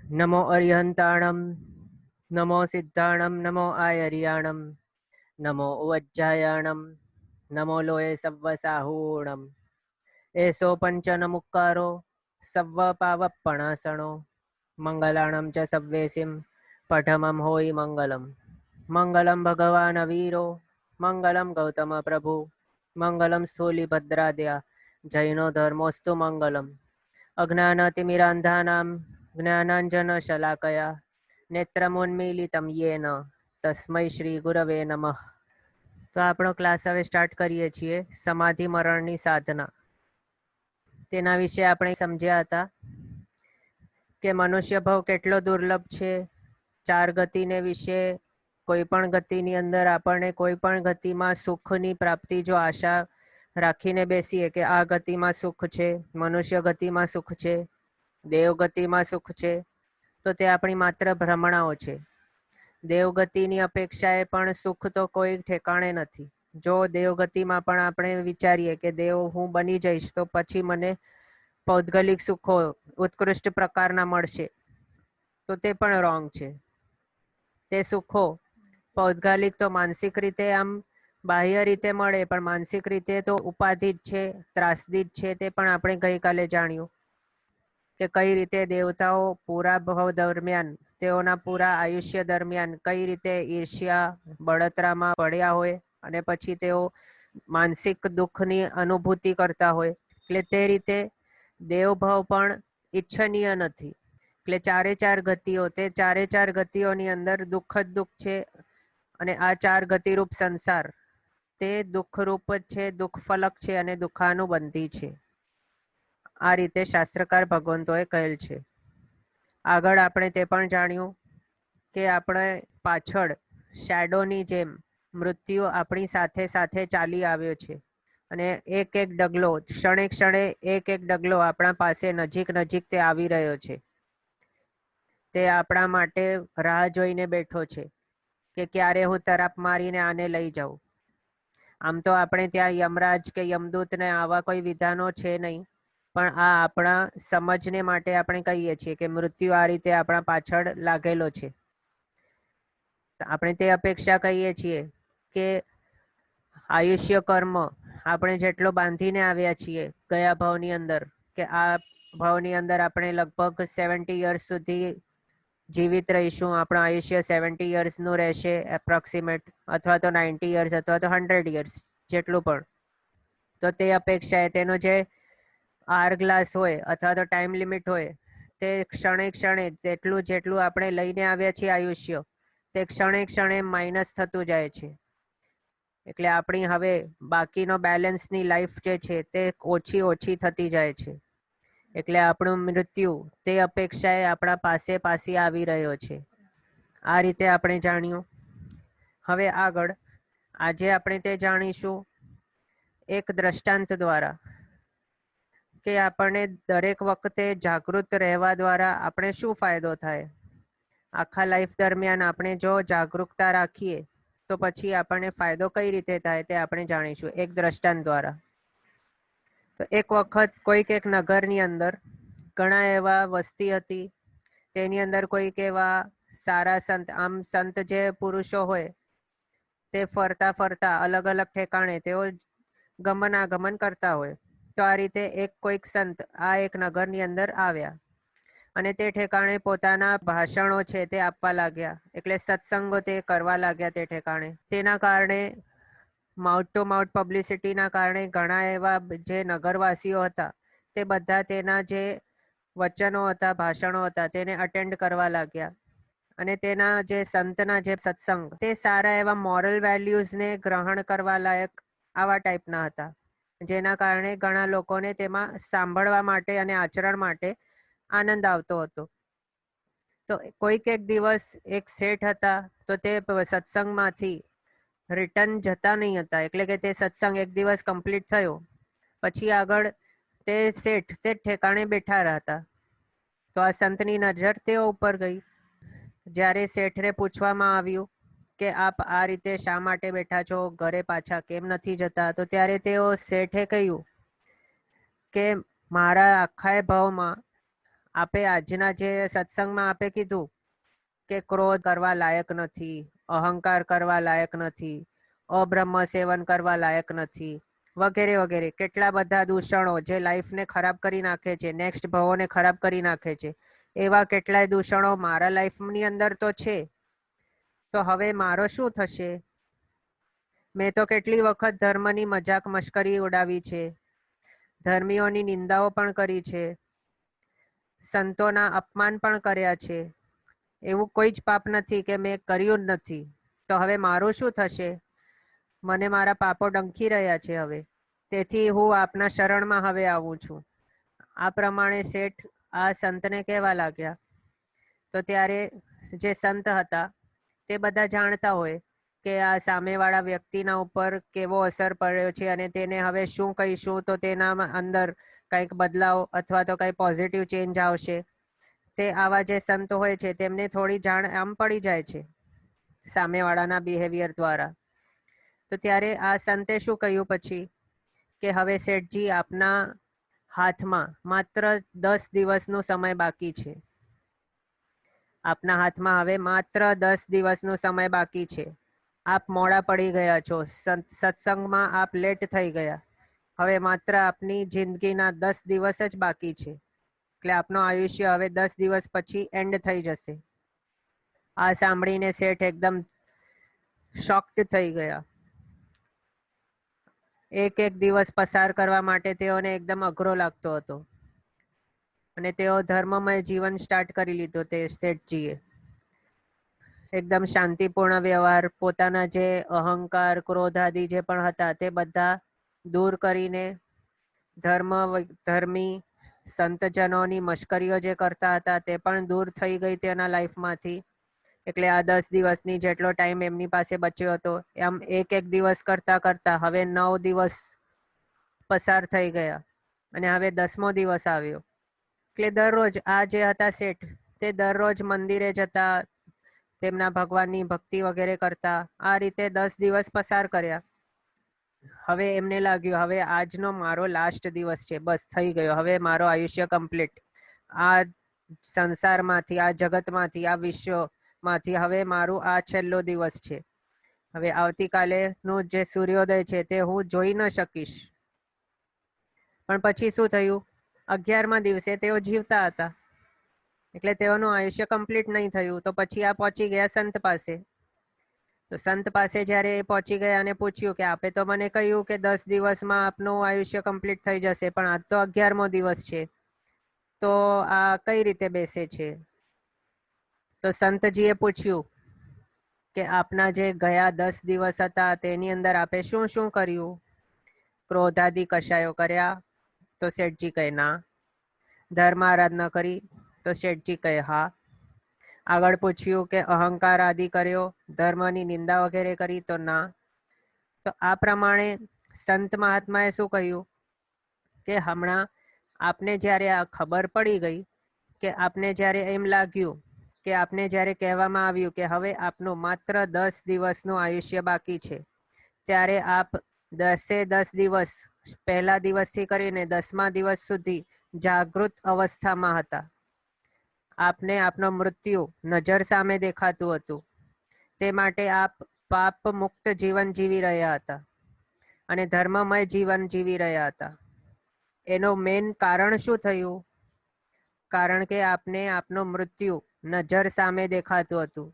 નમો અરિહંતાણમ, નમો સિદ્ધાણમ, નમો આયર્યાણમ, નમો ઉવજ્જાયાણમ, નમો લોય સવ્વસાહૂણમ. એસો પંચન મુક્કારો સવ્વ પાવપણાસણો મંગલાણમ ચ સવ્વેસિમ પઠમમ હોય મંગલમ. મંગલમ ભગવાન વીરો, મંગલમ ગૌતમ પ્રભુ, મંગલમ સ્થૂલિભદ્રાદ્યા જૈનો ધર્મોસ્તુ મંગલમ. અજ્ઞાનતિમિરાંધાનામ જ્ઞાનાંજન શલાકયા નેત્રમોન્મીલિતમ યેન તસ્મૈ શ્રી ગુરવે નમઃ. તો આપણો ક્લાસ હવે સ્ટાર્ટ કરીએ છીએ. સમાધિ મરણની સાધના, તેના વિશે આપણે સમજ્યા હતા કે મનુષ્ય ભાવ કેટલો દુર્લભ છે. ચાર ગતિને વિશે કોઈ પણ ગતિની અંદર આપણને કોઈ પણ ગતિમાં સુખની પ્રાપ્તિ જો આશા રાખીને બેસીએ કે આ ગતિમાં સુખ છે, મનુષ્ય ગતિમાં સુખ છે, દેવગતિમાં સુખ છે, તો તે આપણી માત્ર ભ્રમણાઓ છે. દેવગતિની અપેક્ષાએ પણ સુખ તો કોઈ ઠેકાણે નથી. જો દેવગતિમાં પણ આપણે વિચારીએ કે દેવ હું બની જઈશ તો પછી મને પૌદ્ગલિક સુખો ઉત્કૃષ્ટ પ્રકારના મળશે, તો તે પણ રોંગ છે. તે સુખો પૌદ્ગલિક તો માનસિક રીતે આમ બાહ્ય રીતે મળે, પણ માનસિક રીતે તો ઉપાધિ જ છે, ત્રાસદી જ છે. તે પણ આપણે ગઈકાલે જાણ્યું કે કઈ રીતે દેવતાઓ પૂરા ભાવ દરમિયાન, તેઓના પૂરા આયુષ્ય દરમિયાન કઈ રીતે ઈર્ષ્યા બળતરામાં પડ્યા હોય અને પછી તેઓ માનસિક દુઃખની અનુભૂતિ કરતા હોય. એટલે તે રીતે દેવભાવ પણ ઈચ્છનીય નથી. એટલે ચારે ચાર ગતિઓ, તે ચારે ચાર ગતિઓની અંદર દુઃખ જ દુઃખ છે. અને આ ચાર ગતિરૂપ સંસાર તે દુઃખરૂપ જ છે, દુઃખ ફલક છે અને દુઃખાનુબંધી છે. આ રીતે શાસ્ત્રકાર ભગવંતોએ કહેલ છે. આગળ આપણે તે પણ જાણ્યું કે આપણે પાછળ શેડોની જેમ મૃત્યુ આપણી સાથે સાથે ચાલી આવ્યો છે અને એક એક ડગલો, ક્ષણે ક્ષણે એક એક ડગલો આપણા પાસે નજીક નજીક તે આવી રહ્યો છે. તે આપણા માટે રાહ જોઈને બેઠો છે કે ક્યારે હું તરાપ મારીને આને લઈ જાઉં. આમ તો આપણે ત્યાં યમરાજ કે યમદૂતને આવા કોઈ વિધાનો છે નહીં, પણ આ આપણા સમજને માટે આપણે કહીએ છીએ કે મૃત્યુ આ રીતે આપણા પાછળ લાગેલો છે. આપણે તે અપેક્ષા કહીએ છીએ કે આયુષ્ય કર્મ આપણે જેટલો બાંધીને આવ્યા છીએ ગયા ભાવની અંદર, કે આ ભાવની અંદર આપણે લગભગ 70 યર્સ સુધી જીવિત રહીશું. આપણું આયુષ્ય 70 યર્સનું રહેશે એપ્રોક્સિમેટ, અથવા તો 90 યર્સ અથવા તો 100 યર્સ જેટલું પણ. તો તે અપેક્ષાએ તેનો જે આર ગ્લાસ હોય અથવા તો ટાઈમ લિમિટ હોય, તે ક્ષણે ક્ષણે તેટલું જેટલું આપણે લઈને આવ્યા છીએ આયુષ્ય, તે ક્ષણે ક્ષણે માઇનસ થતું જાય છે. એટલે આપણી હવે બાકીનો બેલેન્સની લાઈફ જે છે તે ઓછી ઓછી થતી જાય છે. એટલે આપણું મૃત્યુ તે અપેક્ષાએ આપણા પાસે પાછી આવી રહ્યો છે. આ રીતે આપણે જાણ્યું. હવે આગળ આજે આપણે તે જાણીશું એક દ્રષ્ટાંત દ્વારા, કે આપણને દરેક વખતે જાગૃત રહેવા દ્વારા આપણે શું ફાયદો થાય. આખા લાઈફ દરમિયાન આપણે જો જાગૃતતા રાખીએ તો પછી આપણને ફાયદો કઈ રીતે થાય તે આપણે જાણીશું એક દ્રષ્ટાંત દ્વારા. તો એક વખત કોઈક એક નગરની અંદર ઘણા એવા વસ્તી હતી. તેની અંદર કોઈક એવા સારા સંત, આમ સંત જે પુરુષો હોય તે ફરતા ફરતા અલગ અલગ ઠેકાણે તેઓ ગમનાગમન કરતા હોય. તો આ રીતે એક કોઈક સંત આ એક નગરની અંદર આવ્યા અને તે ઠેકાણે પોતાના ભાષણો છે તે આપવા લાગ્યા. એટલે સત્સંગો તે કરવા લાગ્યા તે ઠેકાણે. તેના કારણે માઉથ ટુ માઉથ પબ્લિસિટીના કારણે ઘણા એવા જે નગરવાસીઓ હતા તે બધા તેના જે વચનો હતા, ભાષણો હતા, તેને અટેન્ડ કરવા લાગ્યા. અને તેના જે સંતના જે સત્સંગ તે સારા એવા મોરલ વેલ્યુઝને ગ્રહણ કરવા લાયક આવા ટાઈપના હતા, જેના કારણે ઘણા લોકોને તેમાં સાંભળવા માટે અને આચરણ માટે આનંદ આવતો હતો. તો કોઈક એક દિવસ એક શેઠ હતા, તો તે સત્સંગમાંથી રિટર્ન જતા નહીં હતા. એટલે કે તે સત્સંગ એક દિવસ કમ્પ્લીટ થયો પછી આગળ તે શેઠ તે ઠેકાણે બેઠા હતા. તો આ સંતની નજર તેઓ ઉપર ગઈ. જ્યારે શેઠને પૂછવામાં આવ્યું કે આપ આ રીતે શા માટે બેઠા છો, ઘરે પાછા કેમ નથી જતા, તો ત્યારે તેઓ શેઠે કહ્યું કે મારા આખા ભાવમાં આપે આજના જે સત્સંગમાં આપે કીધું કે ક્રોધ કરવા લાયક નથી, અહંકાર કરવા લાયક નથી, અબ્રહ્મ સેવન કરવા લાયક નથી, વગેરે વગેરે કેટલા બધા દૂષણો જે લાઈફને ખરાબ કરી નાખે છે, નેક્સ્ટ ભાવોને ખરાબ કરી નાખે છે, એવા કેટલાય દૂષણો મારા લાઈફની અંદર તો છે. તો હવે મારો શું થશે? મેં તો કેટલી વખત ધર્મની મજાક મશ્કરી ઉડાવી છે, ધર્મીઓની નિંદાઓ પણ કરી છે, સંતોના અપમાન પણ કર્યા છે. એવું કોઈ જ પાપ નથી કે મેં કર્યું જ નથી. તો હવે મારું શું થશે? મને મારા પાપો ડંખી રહ્યા છે હવે. તેથી હું આપના શરણમાં હવે આવું છું. આ પ્રમાણે શેઠ આ સંતને કહેવા લાગ્યા. તો ત્યારે જે સંત હતા તે બધા જાણતા હોય કે આ સામેવાળા વ્યક્તિના ઉપર કેવો અસર પડ્યો છે અને તેને હવે શું કહીશું તો તેના અંદર કંઈક બદલાવ અથવા તો કંઈ પોઝિટિવ ચેન્જ આવશે. તે આવા જે સંત હોય છે તેમને થોડી જાણ આમ પડી જાય છે સામેવાળાના બિહેવિયર દ્વારા. તો ત્યારે આ સંતે શું કહ્યું પછી કે હવે શેઠજી આપના હાથમાં માત્ર 10 દિવસનો સમય બાકી છે. આપના હાથમાં હવે માત્ર 10 દિવસનો સમય બાકી છે. આપ મોડા પડી ગયા છો, સત્સંગમાં આપ લેટ થઈ ગયા. હવે માત્ર આપની જિંદગીના 10 દિવસ જ બાકી છે. એટલે આપનું આયુષ્ય હવે 10 દિવસ પછી એન્ડ થઈ જશે. આ સાંભળીને શેઠ એકદમ શોક્ડ થઈ ગયા. એક એક દિવસ પસાર કરવા માટે તેઓને એકદમ અઘરો લાગતો હતો અને તેઓ ધર્મમય જીવન સ્ટાર્ટ કરી લીધો. તે શેઠજીએ એકદમ શાંતિપૂર્ણ વ્યવહાર, પોતાના જે અહંકાર, ક્રોધ આદિ જે પણ હતા તે બધા દૂર કરીને ધર્મી સંતજનોની મશ્કરીઓ જે કરતા હતા તે પણ દૂર થઈ ગઈ તેના લાઈફમાંથી. એટલે આ 10 દિવસની જેટલો ટાઈમ એમની પાસે બચ્યો હતો એમ એક એક દિવસ કરતા કરતા હવે 9 દિવસ પસાર થઈ ગયા અને હવે 10મો દિવસ આવ્યો. એટલે દરરોજ આ જે હતા શેઠ તે દરરોજ મંદિરે જતા, તેમના ભગવાનની ભક્તિ વગેરે કરતા. આ રીતે 10 દિવસ પસાર કર્યા. હવે એમને લાગ્યું હવે આજનો મારો લાસ્ટ દિવસ છે, બસ થઈ ગયો, હવે મારો આયુષ્ય કમ્પ્લીટ. આ સંસારમાંથી, આ જગતમાંથી, આ વિશ્વમાંથી હવે મારું આ છેલ્લો દિવસ છે. હવે આવતીકાલેનું જે સૂર્યોદય છે તે હું જોઈ ન શકીશ. પણ પછી શું થયું? 11મા દિવસે તેઓ જીવતા હતા એટલે તેઓનું આયુષ્ય કમ્પ્લીટ નહીં થયું. તો પછી આ પહોંચી ગયા સંત પાસે. તો સંત પાસે જ્યારે એ પહોંચી ગયા અને પૂછ્યું કે આપે તો મને કહ્યું કે 10 દિવસમાં આપનું આયુષ્ય કમ્પ્લીટ થઈ જશે, પણ આજ તો 11મો દિવસ છે, તો આ કઈ રીતે બેસે છે? તો સંતજીએ પૂછ્યું કે આપના જે ગયા 10 દિવસ હતા તેની અંદર આપે શું શું કર્યું? ક્રોધાદિ કશાયો કર્યા? તો શેઠજી કહે ના. ધર્મ આરાધના કરી? તો શેઠજી કહે હા. આગળ પૂછ્યું કે અહંકાર આદિ કર્યો, ધર્મની નિંદા વગેરે કરી? તો ના. તો આ પ્રમાણે સંત મહાત્માએ શું કહ્યું કે હમણાં આપને જ્યારે આ ખબર પડી ગઈ, કે આપને જ્યારે એમ લાગ્યું, કે આપને જ્યારે કહેવામાં આવ્યું કે હવે આપનું માત્ર 10 દિવસનું આયુષ્ય બાકી છે, ત્યારે આપ 10 દિવસ, પહેલા દિવસથી કરીને 10મા દિવસ સુધી જાગૃત અવસ્થામાં હતા. આપને આપનો મૃત્યુ નજર સામે દેખાતું હતું. તે માટે આપ પાપ મુક્ત જીવન જીવી રહ્યા હતા અને ધર્મમય જીવન જીવી રહ્યા હતા. એનું મેઇન કારણ શું થયું? કારણ કે આપને આપનું મૃત્યુ નજર સામે દેખાતું હતું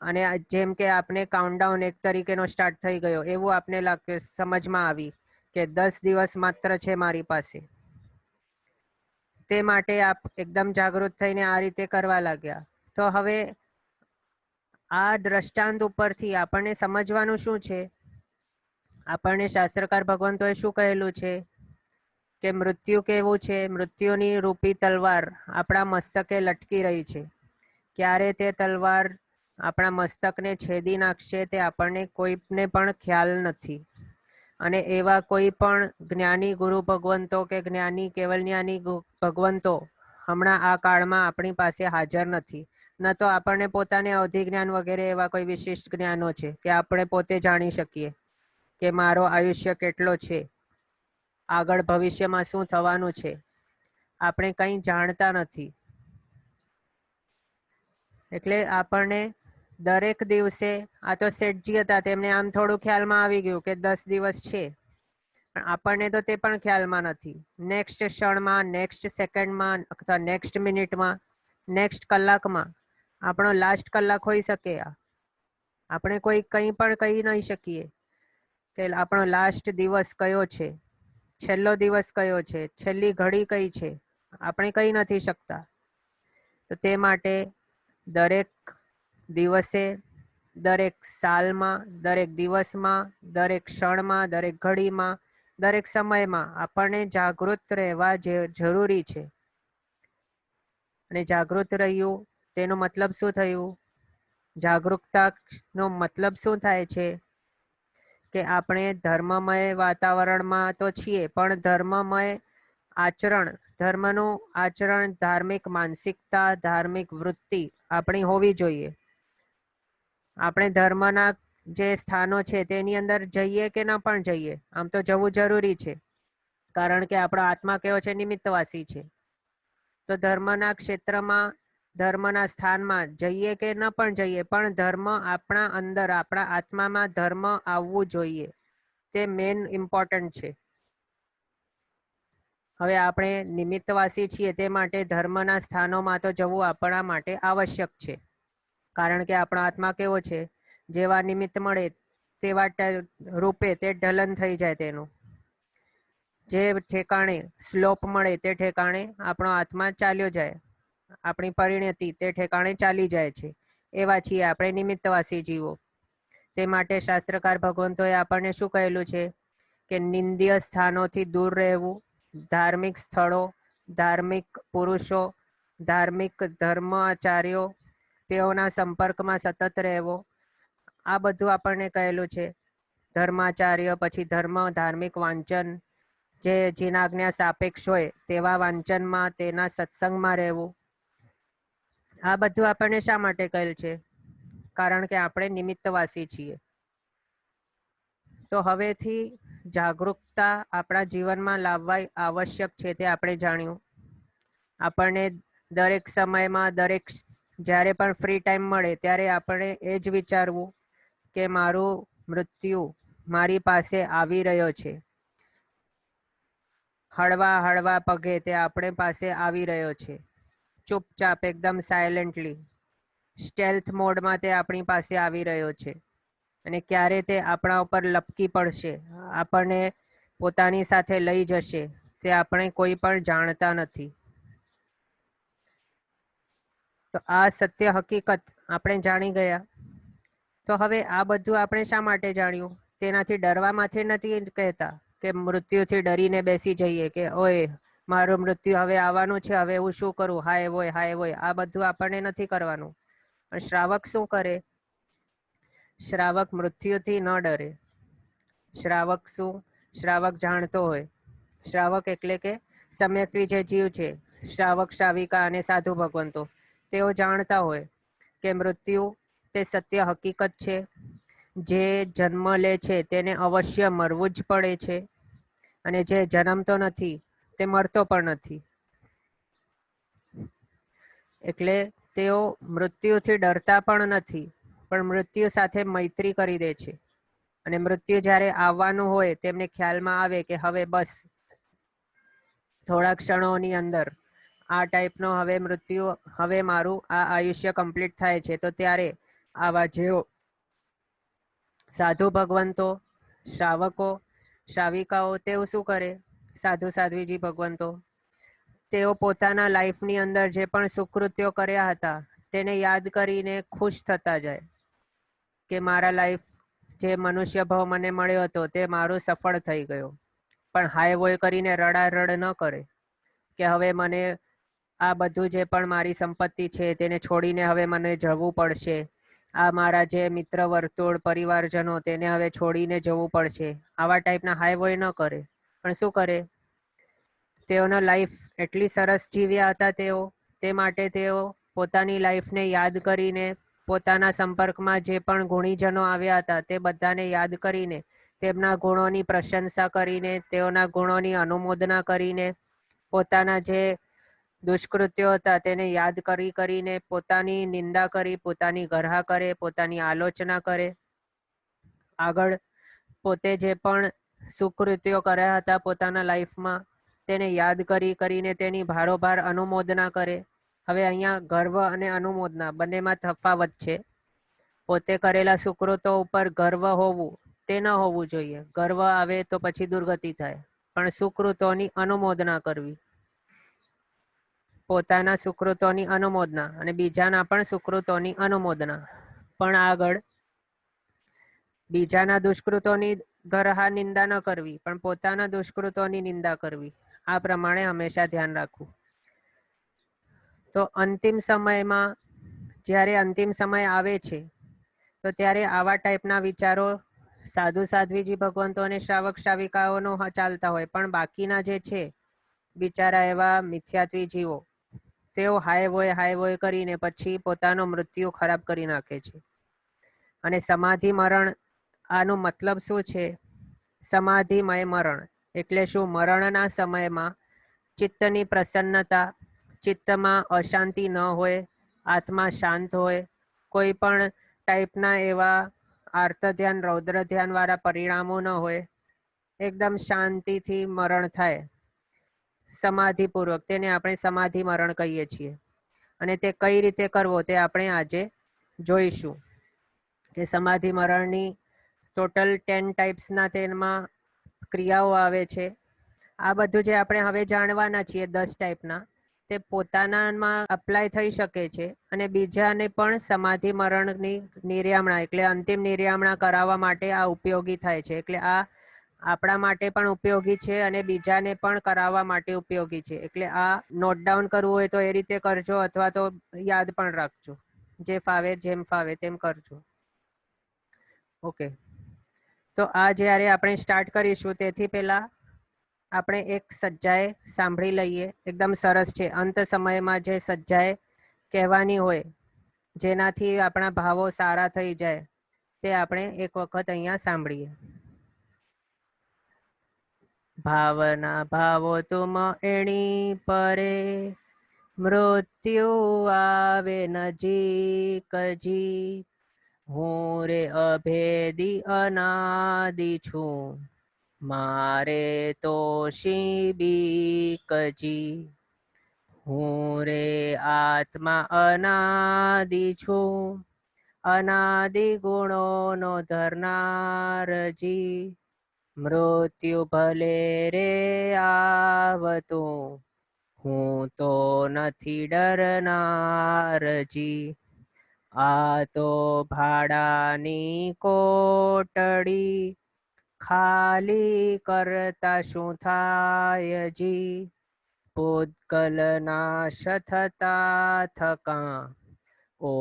અને જેમ કે આપને કાઉન્ટડાઉન 1 તરીકેનો સ્ટાર્ટ થઈ ગયો એવું આપને સમજમાં આવી કે 10 દિવસ માત્ર છે મારી પાસે. તે માટે આપ એકદમ જાગૃત થઈને આ રીતે કરવા લાગ્યા. તો હવે આ દ્રષ્ટાંત ઉપરથી આપણને સમજવાનું શું છે? આપણને શાસ્ત્રકાર ભગવંતોએ શું કહેલું છે કે મૃત્યુ કેવું છે? મૃત્યુની રૂપી તલવાર આપણા મસ્તકે લટકી રહી છે. ક્યારે તે તલવાર આપણા મસ્તકને છેદી નાખશે તે આપણને કોઈને પણ ખ્યાલ નથી. અને એવા કોઈ પણ જ્ઞાની ગુરુ ભગવંતો કે જ્ઞાની કેવલ જ્ઞાની ભગવંતો હમણાં આ કાળમાં આપણી પાસે હાજર નથી. ન તો આપણને પોતાને અવધિ જ્ઞાન વગેરે એવા કોઈ વિશિષ્ટ જ્ઞાનો છે કે આપણે પોતે જાણી શકીએ કે મારો આયુષ્ય કેટલો છે, આગળ ભવિષ્યમાં શું થવાનું છે. આપણે કંઈ જાણતા નથી. એટલે આપણને દરેક દિવસે, આ તો શેઠજી હતા તેમને આમ થોડું ખ્યાલમાં આવી ગયું કે 10 દિવસ છે, પણ આપણને તો તે પણ ખ્યાલમાં નથી. નેક્સ્ટ ક્ષણમાં, નેક્સ્ટ સેકન્ડમાં અથવા નેક્સ્ટ મિનિટમાં, નેક્સ્ટ કલાકમાં આપણો લાસ્ટ કલાક હોઈ શકે. આપણે કંઈ પણ કહી નહીં શકીએ કે આપણો લાસ્ટ દિવસ કયો છે, છેલ્લો દિવસ કયો છે, છેલ્લી ઘડી કઈ છે, આપણે કહી નથી શકતા. તો તે માટે દરેક દિવસે, દરેક સાલમાં, દરેક દિવસમાં, દરેક ક્ષણમાં, દરેક ઘડીમાં, દરેક સમયમાં આપણને જાગૃત રહેવા જરૂરી છે. અને જાગૃત રહ્યું તેનો મતલબ શું થયું? જાગૃતતાનો મતલબ શું થાય છે કે આપણે ધર્મમય વાતાવરણમાં તો છીએ, પણ ધર્મમય આચરણ, ધર્મનું આચરણ, ધાર્મિક માનસિકતા, ધાર્મિક વૃત્તિ આપણી હોવી જોઈએ. આપણે ધર્મના જે સ્થાનો છે તેની અંદર જઈએ કે ન પણ જઈએ, આમ તો જવું જરૂરી છે, કારણ કે આપણો આત્મા કેવો છે? નિમિત્તવાસી છે. તો ધર્મના ક્ષેત્રમાં, ધર્મના સ્થાનમાં જઈએ કે ન પણ જઈએ, પણ ધર્મ આપણા અંદર, આપણા આત્મામાં ધર્મ આવવું જોઈએ. તે મેન ઇમ્પોર્ટન્ટ છે. હવે આપણે નિમિત્તવાસી છીએ, તે માટે ધર્મના સ્થાનોમાં તો જવું આપણા માટે આવશ્યક છે, કારણ કે આપણો આત્મા કેવો છે? જેવા નિમિત્ત મળે તેવા રૂપે તે ઢલન થઈ જાય. તેનું જે ઠેકાણે સ્લોપ મળે તે ઠેકાણે આપણો આત્મા ચાલ્યો જાય, આપણી પરિણતિ તે ઠેકાણે ચાલી જાય છે. એવા છીએ આપણે નિમિત્તવાસી જીવો. તે માટે શાસ્ત્રકાર ભગવંતોએ આપણને શું કહેલું છે કે નિંદ્ય સ્થાનોથી દૂર રહેવું, ધાર્મિક સ્થળો, ધાર્મિક પુરુષો, ધાર્મિક ધર્મ આચાર્યો, તેઓના સંપર્કમાં સતત રહેવો. આ બધું આપણને કહેલું છે. ધર્માચાર્ય, પછી ધાર્મિક વાંચન, જેના આજ્ઞા સાપેક્ષ હોય તેવા વાંચનમાં, તેના સત્સંગમાં રહેવું. આ બધું આપણને શા માટે કહેલ છે? કારણ કે આપણે નિમિત્તવાસી છીએ. તો હવેથી જાગૃતતા આપણા જીવનમાં લાવવા આવશ્યક છે, તે આપણે જાણ્યું. આપણને દરેક સમયમાં, જ્યારે પણ ફ્રી ટાઈમ મળે ત્યારે આપણે એ જ વિચારવું કે મારું મૃત્યુ મારી પાસે આવી રહ્યો છે. હળવા હળવા પગે તે આપણે પાસે આવી રહ્યો છે. ચૂપચાપ, એકદમ સાયલેન્ટલી, સ્ટેલ્થ મોડમાં તે આપણી પાસે આવી રહ્યો છે. અને ક્યારે તે આપણા ઉપર લપકી પડશે, આપણને પોતાની સાથે લઈ જશે, તે આપણે કોઈ પણ જાણતા નથી. તો આ સત્ય હકીકત આપણે જાણી ગયા. તો હવે આ બધું આપણે શા માટે જાણ્યું? તેનાથી ડરવામાંથી નથી કહેતા કે મૃત્યુથી ડરીને બેસી જઈએ કે ઓય મારું મૃત્યુ હવે આવવાનું છે, હવે હું શું કરું, હાય હોય, હાય હોય. આ બધું આપણને નથી કરવાનું. પણ શ્રાવક શું કરે? શ્રાવક મૃત્યુથી ન ડરે. શ્રાવક શું? શ્રાવક જાણતો હોય. શ્રાવક એટલે કે સમ્યક્તિ જે જીવ છે, શ્રાવક, શ્રાવિકા અને સાધુ ભગવંતો, તેઓ જાણતા હોય કે મૃત્યુ તે સત્ય હકીકત છે. જે જન્મ લે છે તેને અવશ્ય મરવું જ પડે છે, અને જે જન્મતો નથી તે મરતો પણ નથી. એટલે તેઓ મૃત્યુથી ડરતા પણ નથી, પણ મૃત્યુ સાથે મૈત્રી કરી દે છે. અને મૃત્યુ જ્યારે આવવાનું હોય તેમને ખ્યાલમાં આવે કે હવે બસ થોડા ક્ષણોની અંદર આ ટાઈપનો હવે મૃત્યુ, હવે મારું આ આયુષ્ય કમ્પ્લીટ થાય છે. તો ત્યારે આવા જેઓ સાધુ ભગવંતો, શ્રાવકો, શ્રાવિકાઓ, તેઓ શું કરે? સાધુ સાધ્વીજી ભગવંતો, તેઓ પોતાના લાઈફની અંદર જે પણ સુકૃત્યો કર્યા હતા તેને યાદ કરીને ખુશ થતા જાય કે મારા લાઈફ, જે મનુષ્ય ભાવ મને મળ્યો હતો તે મારું સફળ થઈ ગયો. પણ હાય વોય કરીને રડારડ ન કરે કે હવે મને આ બધું જે પણ મારી સંપત્તિ છે તેને છોડીને હવે મને જવું પડશે, આ મારા જે મિત્ર વર્તુળ, પરિવારજનો, તેને હવે છોડીને જવું પડશે. આવા ટાઈપના હાય વોય ન કરે. પણ શું કરે? તેઓનો લાઈફ એટલી સરસ જીવ્યા હતા તેઓ, તે માટે તેઓ પોતાની લાઈફને યાદ કરીને, પોતાના સંપર્કમાં જે પણ ગુણીજનો આવ્યા હતા તે બધાને યાદ કરીને, તેમના ગુણોની પ્રશંસા કરીને, તેઓના ગુણોની અનુમોદના કરીને, પોતાના જે દુષ્કૃત્યો હતા તેને યાદ કરી કરીને પોતાની નિંદા કરી, પોતાની ગરહા કરે, પોતાની આલોચના કરે. આગળ પોતે જે પણ સુકૃત્યો કર્યા હતા પોતાના લાઈફમાં તેને યાદ કરીને તેની ભારોભાર અનુમોદના કરે. હવે અહીંયા ગર્વ અને અનુમોદના બંનેમાં તફાવત છે. પોતે કરેલા સુકૃતો ઉપર ગર્વ હોવું તે ન હોવું જોઈએ. ગર્વ આવે તો પછી દુર્ગતિ થાય. પણ સુકૃતોની અનુમોદના કરવી, પોતાના સુકૃતોની અનુમોદના અને બીજાના પણ સુકૃતોની અનુમોદના. પણ આગળ બીજાના દુષ્કૃતોની ગરહા નિંદા ન કરવી, પણ પોતાના દુષ્કૃતોની નિંદા કરવી. આ પ્રમાણે હંમેશા ધ્યાન રાખવું. તો અંતિમ સમયમાં જ્યારે અંતિમ સમય આવે છે તો ત્યારે આવા ટાઈપના વિચારો સાધુ સાધ્વીજી ભગવંતો અને શ્રાવક શ્રાવિકાઓનો ચાલતા હોય, પણ બાકીના જે છે બિચારા એવા મિથ્યાત્વી જીવો, તેઓ હાય વોય કરીને પછી પોતાનો મૃત્યુ ખરાબ કરી નાખે છે. અને સમાધિ મરણ, આનો મતલબ શું છે? સમાધિમય મરણ એટલે શું? મરણના સમયમાં ચિત્તની પ્રસન્નતા, ચિત્તમાં અશાંતિ ન હોય, આત્મા શાંત હોય, કોઈ પણ ટાઈપના એવા આર્ત ધ્યાન, રૌદ્ર ધ્યાન વાળા પરિણામો ન હોય, એકદમ શાંતિથી મરણ થાય સમાધિપૂર્વક, તેને આપણે સમાધિ મરણ કહીએ છીએ. અને તે કઈ રીતે કરવો તે આપણે આજે જોઈશું કે સમાધિ મરણની ટોટલ 10 ટાઈપ્સના તેમાં ક્રિયાઓ આવે છે. આ બધું જે આપણે હવે જાણવાના છીએ 10 ટાઈપના, તે પોતાનામાં અપ્લાય થઈ શકે છે અને બીજાને પણ સમાધિ મરણની નિર્યામણા એટલે અંતિમ નિર્યામણા કરાવવા માટે આ ઉપયોગી થાય છે. એટલે આ આપણા માટે પણ ઉપયોગી છે અને બીજાને પણ કરાવવા માટે ઉપયોગી છે. એટલે આ નોટ ડાઉન કરવું હોય તો એ રીતે કરજો, અથવા તો યાદ પણ રાખજો. જે ફાવે જેમ ફાવે તેમ કરજો. ઓકે, તો આ જ્યારે આપણે સ્ટાર્ટ કરીશું તેથી પહેલા આપણે એક સજ્જાએ સાંભળી લઈએ. એકદમ સરસ છે. અંત સમયમાં જે સજ્જાએ કહેવાની હોય, જેનાથી આપણા ભાવો સારા થઈ જાય, તે આપણે એક વખત અહીંયા સાંભળીએ. ભાવના ભાવો તુમ એણી પરે, મૃત્યુ આવે નજીક જી. હું રે અભેદી અનાદિ છું, મારે તો શી બીકજી. હું રે આત્મા અનાદિ છું, અનાદિ ગુણોનો ધરનારજી. મૃત્યુ ભલે રે આવતું, હું તો નથી ડરનારજી. આ તો ભાડાની કોટડી, ખાલી કરતા શું થાય જી. પૂતગલ નાશ થતા થકા, ઓ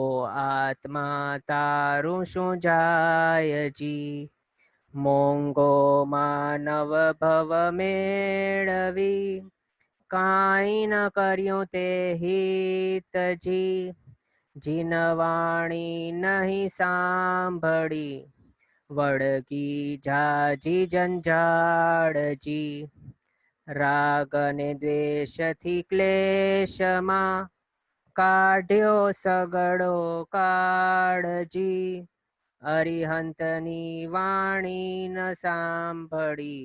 આત્મા તારું શું જાય જી. મોંઘો માનવ ભવ મેળવી, કાંઈ ન કર્યું તે હિતજી. જીનવાણી નહીં સાંભળી, વળગી જાજી જંજાળજી. રાગ અને દ્વેષથી ક્લેશમાં, કાઢ્યો સગડો કાળજી. અરિહંતની વાણી ન સાંભળી,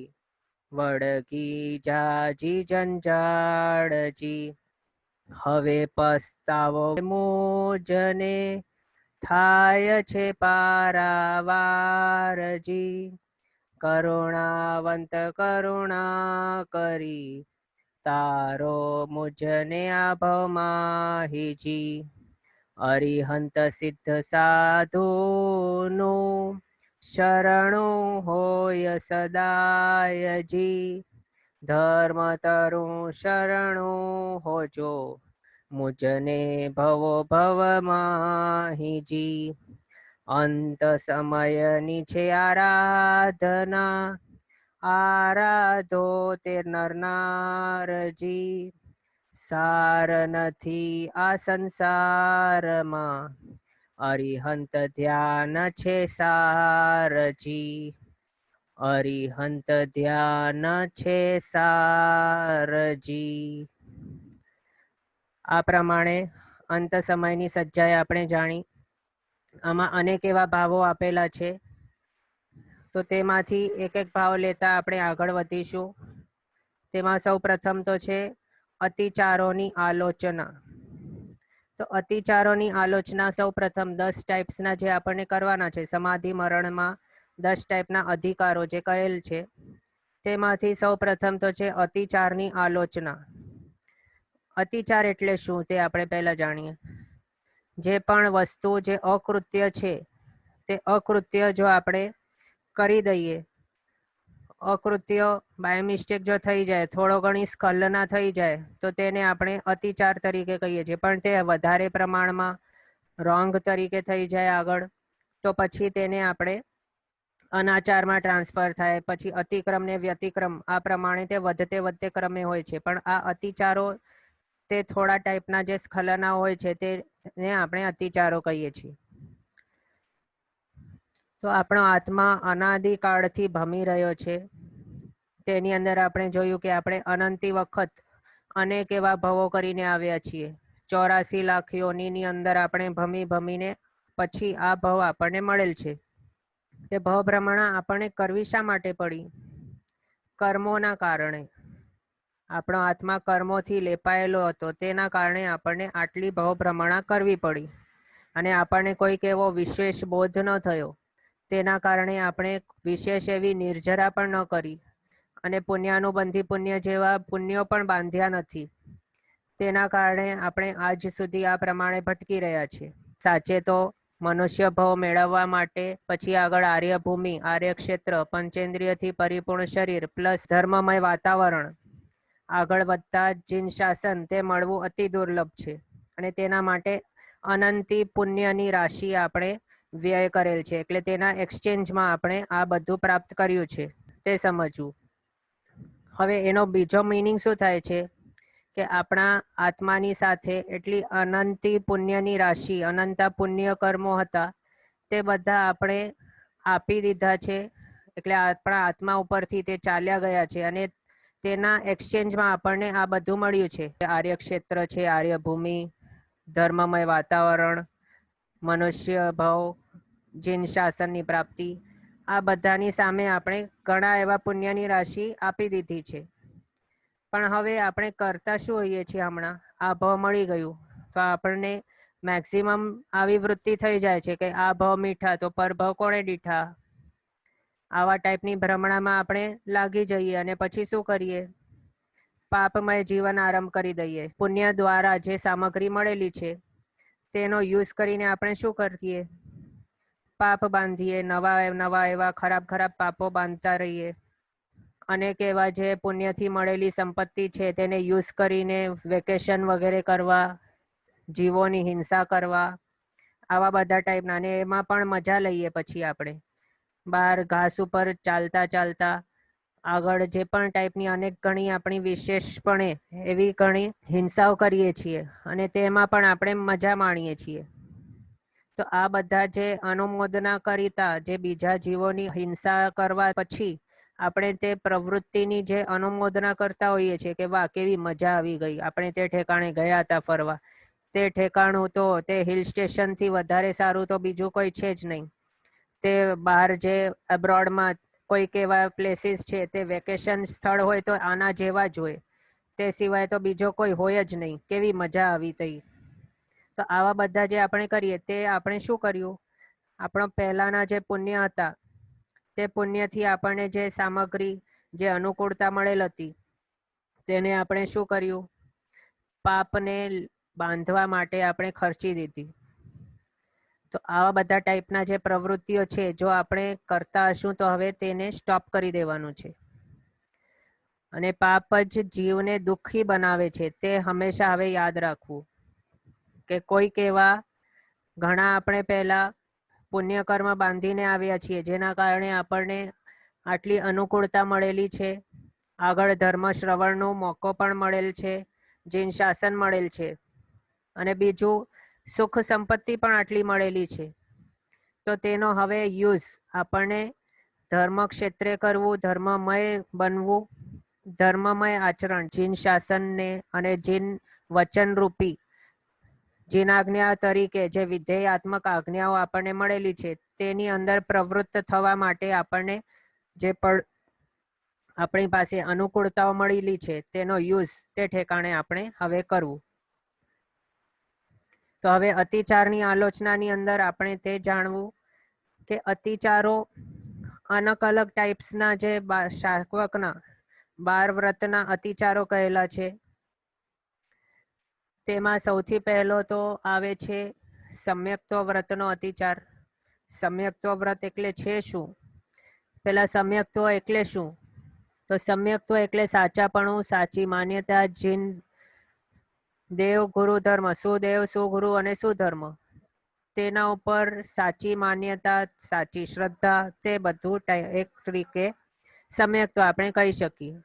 વળગી જાજી જંજાળજી. હવે પસ્તાવો મુજને, થાય છે પારાવારજી. કરુણાવંત કરુણા કરી, તારો મુજને આભમાહીજી. અરિહંત સિદ્ધ સાધુનું, શરણું હોય સદાયજી. ધર્મ તરું શરણું હોજો, મુજને ભવો ભવમાહીજી. અંત સમયની છે આરાધના, આરાધો તે નર નારજી. સાર નથી આ સંસારમાં, અરિહંત ધ્યાન છે સારજી. અરિહંત ધ્યાન છે સારજી. આ પ્રમાણે અંત સમયની સજ્જાએ આપણે જાણી. આમાં અનેક એવા ભાવો આપેલા છે, તો તેમાંથી એક એક ભાવ લેતા આપણે આગળ વધીશું. તેમાં સૌ પ્રથમ તો છે અતિચારોની આલોચના. તો અતિચારોની આલોચના સૌ પ્રથમ 10 ટાઈપ્સના જે આપણને કરવાના છે. સમાધિ મરણમાં 10 ટાઈપના અધિકારો જે કરેલ છે, તેમાંથી સૌ પ્રથમ તો છે અતિચારની આલોચના. અતિચાર એટલે શું તે આપણે પહેલા જાણીએ. જે પણ વસ્તુ જે અકૃત્ય છે, તે અકૃત્ય જો આપણે કરી દઈએ, અકૃત્ય બાય મિસ્ટેક જો થઈ જાય, થોડો ઘણી સ્ખલના થઈ જાય, તો તેને આપણે અતિચાર તરીકે કહીએ છીએ. પણ તે વધારે પ્રમાણમાં રોંગ તરીકે થઈ જાય આગળ, તો પછી તેને આપણે અનાચારમાં ટ્રાન્સફર થાય. પછી અતિક્રમ ને વ્યતિક્રમ આ પ્રમાણે તે વધતે ક્રમે હોય છે. પણ આ અતિચારો તે થોડા ટાઈપના જે સ્ખલના હોય છે, તેને આપણે અતિચારો કહીએ છીએ. તો આપણો આત્મા અનાદિકાળથી ભમી રહ્યો છે. તેની અંદર આપણે જોયું કે આપણે અનંતી વખત અનેક એવા ભવો કરીને આવ્યા છીએ. 84 લાખ યોનિની અંદર આપણે ભમીને પછી આ ભવ આપણને મળેલ છે. તે ભવ ભ્રમણા આપણને કરવી શા માટે પડી? કર્મોના કારણે. આપણો આત્મા કર્મોથી લેપાયેલો હતો, તેના કારણે આપણને આટલી ભવ ભ્રમણા કરવી પડી. અને આપણને કોઈક એવો વિશેષ બોધ ન થયો, તેના કારણે આપણે વિશેષ એવી નિર્જરા પણ ન કરી. અને પુણ્યાનુબંધી પુણ્ય જેવા પુણ્યો પણ બાંધ્યા નથી. તેના કારણે આપણે આજ સુધી આ પ્રમાણે ભટકી રહ્યા છીએ. સાચે તો મનુષ્ય ભવ મેળવવા માટે પછી આગળ આર્યભૂમિ, આર્યક્ષેત્ર, પંચેન્દ્રિયથી પરિપૂર્ણ શરીર પ્લસ ધર્મમય વાતાવરણ, આગળ વધતા જીન શાસન તે મળવું અતિ દુર્લભ છે. અને તેના માટે અનંતી પુણ્યની રાશિ આપણે વ્યય કરેલ છે. એટલે તેના એક્સચેન્જમાં આપણે આ બધું પ્રાપ્ત કર્યું છે, તે સમજવું. હવે એનો બીજો મિનિંગ શું થાય છે કે આપણા આત્માની સાથે એટલી અનંતી પુણ્યની રાશિ, અનંતા પુણ્ય કર્મો હતા, તે બધા આપણે આપી દીધા છે. એટલે આપણા આત્મા ઉપરથી તે ચાલ્યા ગયા છે. અને તેના એક્સચેન્જમાં આપણને આ બધું મળ્યું છે. આર્યક્ષેત્ર છે, આર્યભૂમિ, ધર્મમય વાતાવરણ, મનુષ્ય ભવ, જીન શાસનની પ્રાપ્તિ, આ બધાની સામે આપણે ઘણા એવા પુણ્યની રાશિ આપી દીધી છે. પણ હવે આપણે કરતા શું હોઈએ છીએ? હમણાં આ ભવ મળી ગયું તો આપણને મેક્સિમમ આવી વૃત્તિ થઈ જાય છે કે આ ભવ મીઠા તો પરભવ કોણે દીઠા. આવા ટાઈપની ભ્રમણામાં આપણે લાગી જઈએ અને પછી શું કરીએ? પાપમય જીવન આરંભ કરી દઈએ. પુણ્ય દ્વારા જે સામગ્રી મળેલી છે, તેનો યુઝ કરીને આપણે શું કરીએ? પાપ બાંધીએ. નવા એવા ખરાબ પાપો બાંધતા રહીએ. અનેક એવા જે પુણ્યથી મળેલી સંપત્તિ છે, તેને યુઝ કરીને વેકેશન વગેરે કરવા, જીવોની હિંસા કરવા, આવા બધા ટાઈપના. અને એમાં પણ મજા લઈએ. પછી આપણે બહાર ઘાસ ઉપર ચાલતા આગળ જે પણ ટાઈપની અનેક ઘણી આપણી વિશેષપણે એવી ઘણી હિંસાઓ કરીએ છીએ, અને તેમાં પણ આપણે મજા માણીએ છીએ. તો આ બધા જે અનુમોદના કરીતા જે બીજા જીવોની હિંસા કરવા પછી આપણે તે પ્રવૃત્તિની જે અનુમોદના કરતા હોઈએ છીએ કે વાહ કેવી મજા આવી ગઈ, આપણે તે ઠેકાણે ગયા હતા ફરવા, તે ઠેકાણું તો તે હિલ સ્ટેશનથી વધારે સારું તો બીજું કોઈ છે જ નહીં. તે બહાર જે અબ્રોડમાં કોઈક એવા પ્લેસીસ છે, તે વેકેશન સ્થળ હોય તો આના જેવા જ હોય. તે સિવાય તો બીજો કોઈ હોય જ નહીં. કેવી મજા આવી તઈ. તો આવા બધા જે આપણે કરીએ, તે આપણે શું કર્યું? આપણો પહેલાના જે પુણ્ય હતા, તે પુણ્યથી આપણને જે સામગ્રી, જે અનુકૂળતા મળેલ હતી, તેને આપણે શું કર્યું? પાપને બાંધવા માટે આપણે ખર્ચી દીધી. તો આવા બધા ટાઈપના જે પ્રવૃત્તિઓ છે, જો આપણે કરતા હશું તો હવે તેને સ્ટોપ કરી દેવાનું છે. અને પાપ જ જીવને દુઃખી બનાવે છે, તે હંમેશા હવે યાદ રાખવું. કે કોઈક એવા ઘણા આપણે પહેલા પુણ્યકર્મ બાંધીને આવ્યા છીએ, જેના કારણે આપણને આટલી અનુકૂળતા મળેલી છે. આગળ ધર્મ શ્રવણનો મોકો પણ મળેલ છે, જીન શાસન મળેલ છે, અને બીજું સુખ સંપત્તિ પણ આટલી મળેલી છે. તો તેનો હવે યુઝ આપણને ધર્મ ક્ષેત્રે કરવું, ધર્મમય બનવું, ધર્મમય આચરણ, જીન શાસનને અને જીન વચનરૂપી જીનાજ્ઞા તરીકે જે વિધેયાત્મક આજ્ઞાઓ આપણને મળેલી છે તેની અંદર પ્રવૃત્ત થવા માટે આપણને જે પણ આપણી પાસે અનુકૂળતાઓ મળેલી છે તેનો યુઝ તે ઠેકાણે આપણે હવે કરવું. તો હવે અતિચારની આલોચનાની અંદર આપણે તે જાણવું કે અતિચારો અલગ અલગ ટાઈપ્સના જે શાકવકના 12 વ્રતના અતિચારો કહેલા છે. તેમાં સૌથી પહેલો તો આવે છે સમ્યક્ત્વ વ્રતનો અતિચાર. સમ્યક્ત્વ વ્રત એટલે છે શું? પેલા સમ્યક્ત્વ એટલે શું? તો સમ્યક્ત્વ એટલે સાચાપણું, સાચી માન્યતા, જીન દેવ ગુરુ ધર્મ, સુદેવ સુગુરુ અને સુધર્મ, તેના ઉપર સાચી માન્યતા, સાચી શ્રદ્ધા, તે બધું એક તરીકે સમ્યક્ત્વ આપણે કહી શકીએ.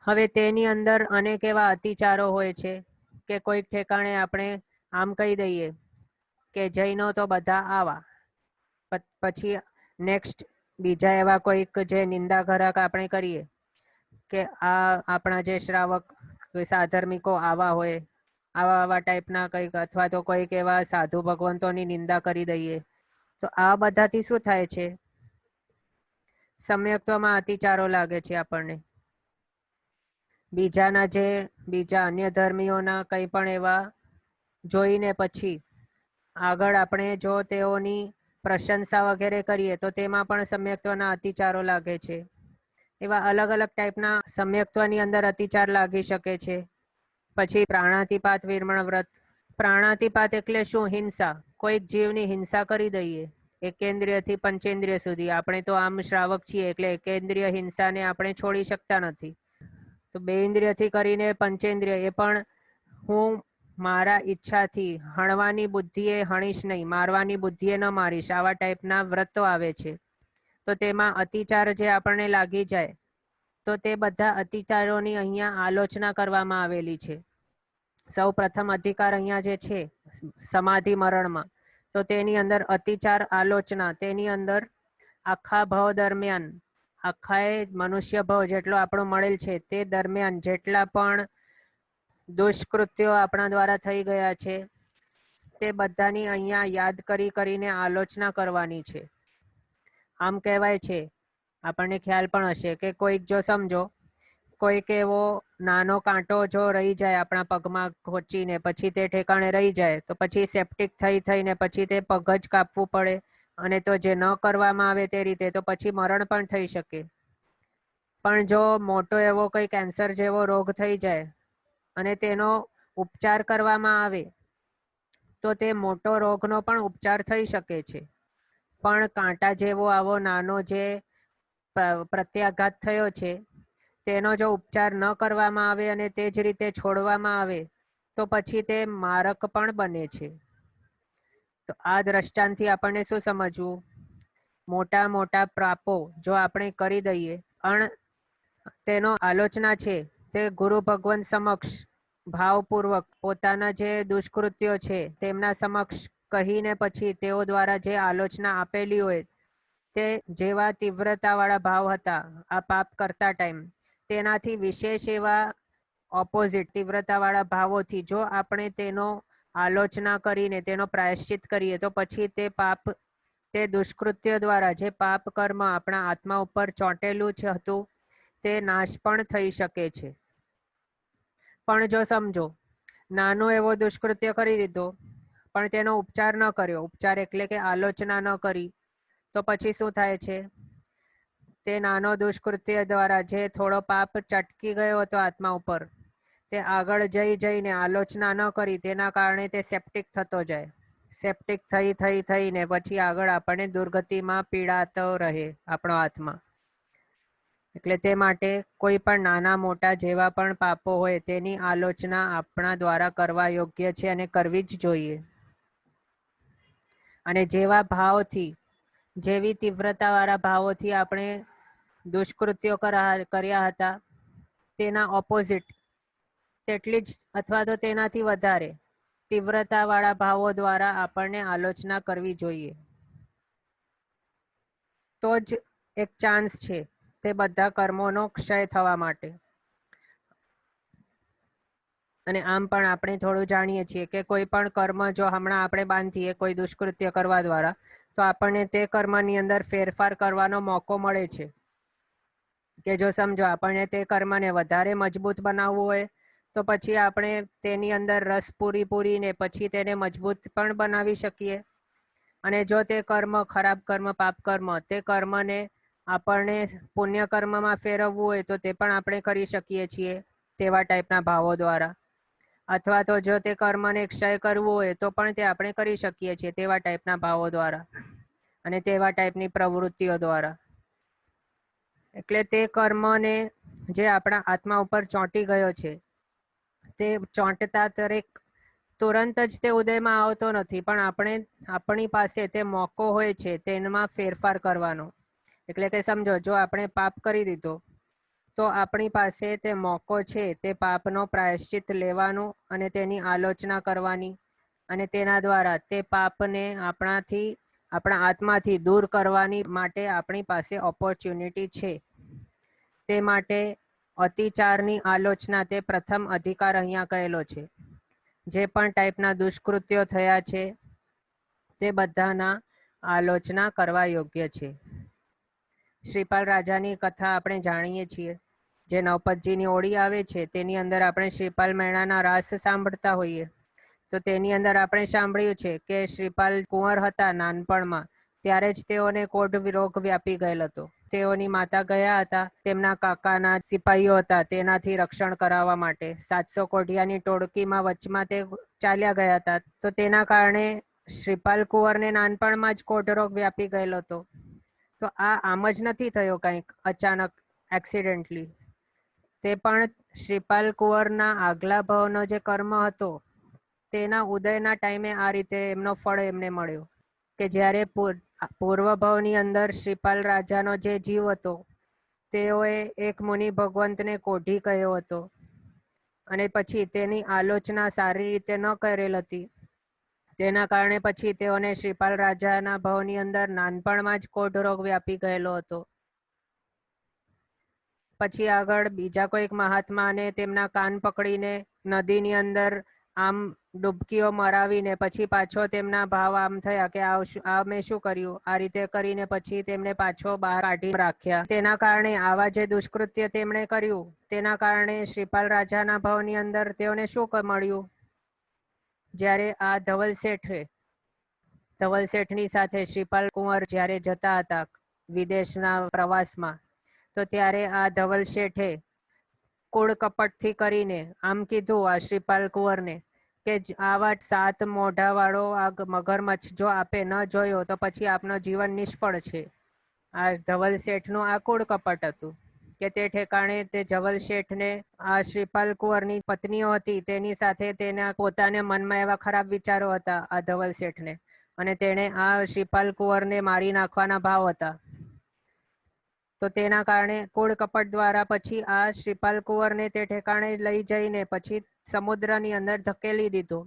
હવે તેની અંદર અનેક એવા અતિચારો હોય છે કે કોઈક ઠેકાણે આપણે આમ કહી દઈએ કે જૈનો તો બધા આવા, પછી નેક્સ્ટ બીજા એવા કોઈક જે નિંદાઘરક આપણે કરીએ કે આ આપણા જે શ્રાવક સાધર્મિકો આવા હોય, આવા ટાઈપના કંઈક, અથવા તો કોઈક એવા સાધુ ભગવંતોની નિંદા કરી દઈએ. તો આ બધાથી શું થાય છે? સમ્યક્ત્વમાં અતિચારો લાગે છે આપણને. બીજા અન્ય ધર્મીઓના કંઈ પણ એવા જોઈને પછી આગળ આપણે જો તેઓની પ્રશંસા વગેરે કરીએ તો તેમાં પણ સમ્યક્ત્વના અતિચારો લાગે છે. એવા અલગ અલગ ટાઈપના સમ્યક્ત્વની અંદર અતિચાર લાગી શકે છે. પછી પ્રાણાતિપાત વિરમણ વ્રત. પ્રાણાતિપાત એટલે શું? હિંસા. કોઈક જીવની હિંસા કરી દઈએ એકેન્દ્રિયથી પંચેન્દ્રિય સુધી. આપણે તો આમ શ્રાવક છીએ એટલે એકેન્દ્રિય હિંસાને આપણે છોડી શકતા નથી. તો બે ઇન્દ્રિયથી કરીને પંચેન્દ્રિય, એ પણ હું મારા ઈચ્છાથી હણવાની બુદ્ધિએ હણીશ નહીં, મારવાની બુદ્ધિએ ન મારીશ, આવા ટાઈપના વ્રતો આવે છે. તો તેમાં અતિચાર જે આપણને લાગી જાય તો તે બધા અતિચારોની અહીંયા આલોચના કરવામાં આવેલી છે. સૌ પ્રથમ અધિકાર અહીંયા જે છે સમાધિ મરણમાં, તો તેની અંદર અતિચાર આલોચના, તેની અંદર આખા ભવ દરમિયાન, આખા મનુષ્ય ભવ જેટલો આપણો મળેલ છે તે દરમિયાન જેટલા પણ દુષ્કૃત્યો આપણા દ્વારા થઈ ગયા છે તે બધાની અહીંયા યાદ કરીને આલોચના કરવાની છે. આમ કહેવાય છે, આપણને ખ્યાલ પણ હશે કે કોઈક જો સમજો કોઈક એવો નાનો કાંટો જો રહી જાય આપણા પગમાં ખોચીને, પછી તે ઠેકાણે રહી જાય તો પછી સેપ્ટિક થઈને પછી તે પગ જ કાપવું પડે, અને તો જે ન કરવામાં આવે તે રીતે તો પછી મરણ પણ થઈ શકે. પણ જો મોટો એવો કોઈ કેન્સર જેવો રોગ થઈ જાય અને તેનો ઉપચાર કરવામાં આવે તો તે મોટો રોગનો પણ ઉપચાર થઈ શકે છે. પણ કાંટા જેવો આવો નાનો જે પ્રત્યાઘાત થયો છે તેનો જો ઉપચાર ન કરવામાં આવે અને તે જ રીતે છોડવામાં આવે તો પછી તે મારક પણ બને છે. તો આ દ્રષ્ટાંતથી આપણને શું સમજવું? મોટા મોટા પાપો જો આપણે કરી દઈએ પણ તેનો આલોચના છે તે ગુરુ ભગવાન સમક્ષ ભાવપૂર્વક પોતાના જે દુષ્કૃત્યો છે તેમના સમક્ષ કહીને પછી તેઓ દ્વારા જે આલોચના આપેલી હોય તે જેવા તીવ્રતાવાળા ભાવ હતા આ પાપ કરતા ટાઈમ, તેનાથી વિશેષ એવા ઓપોઝિટ તીવ્રતાવાળા ભાવોથી જો આપણે તેનો આલોચના કરીને તેનો પ્રાયશ્ચિત કરીએ તો પછી તે પાપ, તે દુષ્કૃત્ય દ્વારા જે પાપ કર્મ આપણા આત્મા ઉપર ચોંટેલું હતું તે નાશ પણ થઈ શકે છે. પણ જો સમજો નાનો એવો દુષ્કૃત્ય કરી દીધો પણ તેનો ઉપચાર ન કર્યો, ઉપચાર એટલે કે આલોચના ન કરી, તો પછી શું થાય છે? તે નાનો દુષ્કૃત્ય દ્વારા જે થોડો પાપ ચટકી ગયો હતો આત્મા ઉપર, તે આગળ જઈને આલોચના ન કરી તેના કારણે તે સેપ્ટિક થતો જાય. સેપ્ટિક થઈને પછી આગળ આપણને દુર્ગતિમાં પીડાતો રહે આપણો આત્મા. એટલે તે માટે કોઈ પણ નાના મોટા જેવા પણ પાપો હોય તેની આલોચના આપણા દ્વારા કરવા યોગ્ય છે અને કરવી જ જોઈએ. અને જેવા ભાવથી, જેવી તીવ્રતાવાળા ભાવોથી આપણે દુષ્કૃત્યો કર્યા હતા તેના ઓપોઝિટ તેટલી જ અથવા તો તેનાથી વધારે તીવ્રતાવાળા ભાવો દ્વારા આપણને આલોચના કરવી જોઈએ. તો જ એક ચાન્સ છે તે બધા કર્મોનો ક્ષય થવા માટે. અને આમ પણ આપણે થોડું જાણીએ છીએ કે કોઈ પણ કર્મ જો હમણાં આપણે બાંધીએ કોઈ દુષ્કૃત્ય કરવા દ્વારા, તો આપણને તે કર્મની અંદર ફેરફાર કરવાનો મોકો મળે છે. કે જો સમજો આપણને તે કર્મને વધારે મજબૂત બનાવવું હોય તો પછી આપણે તેની અંદર રસ પૂરીને પછી તેને મજબૂત પણ બનાવી શકીએ. અને જો તે કર્મ ખરાબ કર્મ, પાપ કર્મ, તે કર્મને આપણને પુણ્ય કર્મમાં ફેરવવું હોય તો તે પણ આપણે કરી શકીએ છીએ તેવા ટાઈપના ભાવો દ્વારા. અથવા તો જો તે કર્મને ક્ષય કરવું હોય તો પણ તે આપણે કરી શકીએ છીએ તેવા ટાઈપના ભાવો દ્વારા અને તેવા ટાઈપની પ્રવૃત્તિઓ દ્વારા. એટલે તે કર્મને જે આપણા આત્મા ઉપર ચોંટી ગયો છે, તે ચોંટતા તુરંત જ તે ઉદયમાં આવતો નથી, પણ આપણી પાસે તે મોકો હોય છે તેમાં ફેરફાર કરવાનો. એટલે કે સમજો જો આપણે પાપ કરી દીધો તો આપણી પાસે તે મોકો છે તે પાપનો પ્રાયશ્ચિત લેવાનું અને તેની આલોચના કરવાની અને તેના દ્વારા તે પાપને આપણા આત્માથી દૂર કરવાની માટે આપણી પાસે ઓપોર્ચ્યુનિટી છે. તે માટે અતિચારની આલોચના તે પ્રથમ અધિકાર અહીંયા કહેલો છે. જે પણ ટાઈપના દુષ્કૃત્યો થયા છે તે બધાના આલોચના કરવા યોગ્ય છે. શ્રીપાલ રાજાની કથા આપણે જાણીએ છીએ. જે નવપતજીની ઓળી આવે છે તેની અંદર આપણે શ્રીપાલ મેણાના રાસ સાંભળતા હોઈએ તો તેની અંદર આપણે સાંભળ્યું છે કે શ્રીપાલ કુંવર હતા નાનપણમાં ત્યારે જ તેઓને કોઢ રોગ વ્યાપી ગયેલ હતો. તેઓની માતા ગયા હતા તેમના કાકાના સિપાહીઓ હતા તેનાથી રક્ષણ કરાવવા માટે. 700 કોઢિયાની ટોળકીમાં વચમાં તે ચાલ્યા ગયા હતા. તો તેના કારણે શ્રીપાલ કુંવરને નાનપણમાં જ કોઢ રોગ વ્યાપી ગયેલો હતો. તો આમ જ નથી થયો કંઈક અચાનક એક્સિડેન્ટલી. તે પણ શ્રીપાલ કુંવરના આગલા ભાવનો જે કર્મ હતો તેના ઉદયના ટાઈમે આ રીતે એમનો ફળ એમને મળ્યો કે જ્યારે પૂર્વ ભાવની અંદર શ્રીપાલ રાજાનો જે જીવ હતો તેઓએ એક મુનિ ભગવંતને કોઢી કહ્યો હતો અને પછી તેની આલોચના સારી રીતે ન કરેલ હતી. તેના કારણે પછી તેઓને શ્રીપાલ રાજાના ભાવની અંદર નાનપણમાં જ કોઢ રોગ વ્યાપી ગયેલો હતો. પછી આગળ બીજા કોઈક મહાત્માને તેમના કાન પકડીને નદીની અંદર આમ ડૂબકીઓ મરાવીને પછી પાછો તેમના ભાવ આમ થયા કે આ મેં શું કર્યું, આ રીતે કરીને પછી તેમને પાછો બહાર કાઢી રાખ્યા. તેના કારણે આવા જે દુષ્કૃત્ય તેમણે કર્યું તેના કારણે શ્રીપાલ રાજાના ભાવની અંદર તેઓને શું મળ્યું? જ્યારે આ ધવલ શેઠની સાથે શ્રીપાલ કુંવર જ્યારે જતા હતા વિદેશના પ્રવાસમાં, તો ત્યારે આ ધવલ શેઠે કુળ કપટથી કરીને આમ કીધું આ શ્રીપાલ કુંવરને કે આવા 7 મોઢા વાળો આ મગરમચ્છ જો આપે ન જોયો તો પછી આપનું જીવન નિષ્ફળ છે. આ ધવલ શેઠનું આ કુળ કપટ હતું કે તે ઠેકાણે તે ધવલ શેઠને આ શ્રીપાલ કુંવરની પત્નીઓ હતી તેની સાથે તેના પોતાને મનમાં એવા ખરાબ વિચારો હતા આ ધવલ શેઠને, અને તેણે આ શ્રીપાલ કુંવરને મારી નાખવાના ભાવ હતા. તો તેના કારણે કુળ કપટ દ્વારા પછી આ શ્રીપાલ કુંવરને તે ઠેકાણે લઈ જઈને પછી સમુદ્રની અંદર ધકેલી દીધો.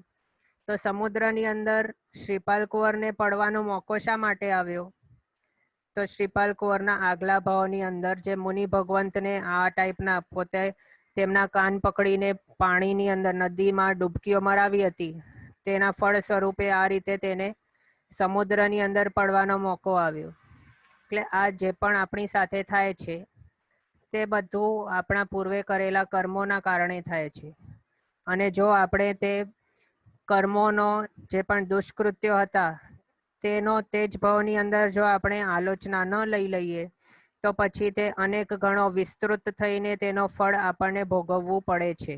તો સમુદ્રની અંદર શ્રીપાલ કુંવરને પડવાનો મોકો શા માટે આવ્યો? તો શ્રીપાલ કુંવરના આગલા ભાવની અંદર જે મુનિ ભગવંતને આ ટાઈપના પોતે તેમના કાન પકડીને પાણીની અંદર નદીમાં ડૂબકીઓ મરાવી હતી તેના ફળ સ્વરૂપે આ રીતે તેને સમુદ્રની અંદર પડવાનો મોકો આવ્યો. એટલે આ જે પણ આપણી સાથે થાય છે તે બધું આપણા પૂર્વે કરેલા કર્મોના કારણે થાય છે. અને જો આપણે તે કર્મોનો જે પણ દુષ્કૃત્યો હતા તેનો તે જ ભાવની અંદર જો આપણે આલોચના ન લઈ લઈએ તો પછી તે અનેક ગણો વિસ્તૃત થઈને તેનો ફળ આપણને ભોગવવું પડે છે.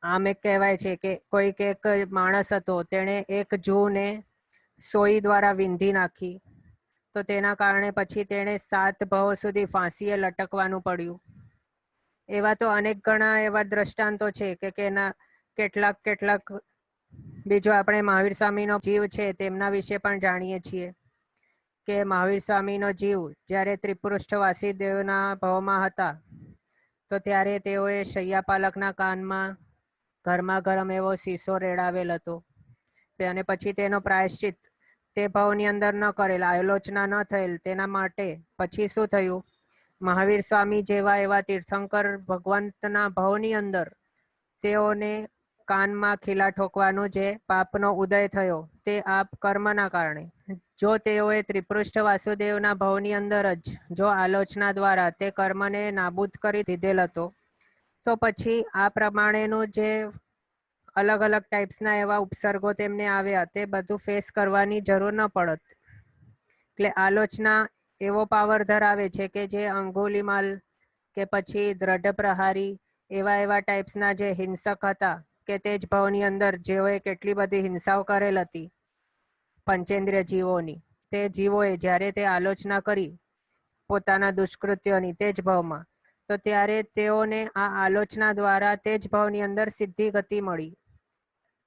આમ એક કહેવાય છે કે કોઈક એક માણસ હતો તેણે એક જૂને સોય દ્વારા વીંધી નાખી, તો તેના કારણે પછી તેણે 7 ભાવ સુધી ફાંસીએ લટકવાનું પડ્યું. એવા તો અનેક ગણા એવા દ્રષ્ટાંતો છે કે કેટલાક બીજો આપણે મહાવીર સ્વામીનો જીવ છે તેમના વિશે પણ જાણીએ છીએ કે મહાવીર સ્વામીનો જીવ જ્યારે ત્રિપૃષ્ઠ વાસીદેવના ભાવમાં હતા તો ત્યારે તેઓએ શૈયાપાલકના કાનમાં ગરમા ગરમ એવો શીશો રેડાવેલ હતો અને પછી તેનો પ્રાયશ્ચિત તે ભાવની અંદર ન કરેલ, આલોચના ન થયેલ. તેના માટે પછી શું થયું? મહાવીર સ્વામી જેવા એવા તીર્થંકર ભગવંતના ભાવની અંદર તેઓને કાનમાં ખીલા ઠોકવાનો જે પાપનો ઉદય થયો તે આ કર્મના કારણે. જો તેઓએ ત્રિપૃષ્ઠ વાસુદેવના ભવની અંદર જ જો આલોચના દ્વારા તે કર્મને નાબૂદ કરી દીધેલ હતો, તો પછી આ પ્રમાણેનું જે અલગ અલગ ટાઈપ્સના એવા ઉપસર્ગો તેમને આવ્યા તે બધું ફેસ કરવાની જરૂર ન પડત. એટલે આલોચના એવો પાવર ધરાવે છે કે જે અંગુલીમાલ કે પછી દ્રઢ પ્રહારી એવા ટાઈપ્સના જે હિંસક હતા કે તે જ ભાવની અંદર જેઓએ કેટલી બધી હિંસાઓ કરેલ હતી પંચેન્દ્રિય જીવોની, તે જીવોએ જ્યારે તે આલોચના કરી પોતાના દુષ્કૃત્યોની તે જ ભાવમાં, તો ત્યારે તેઓને આ આલોચના દ્વારા તે જ ભાવની અંદર સિદ્ધિ ગતિ મળી.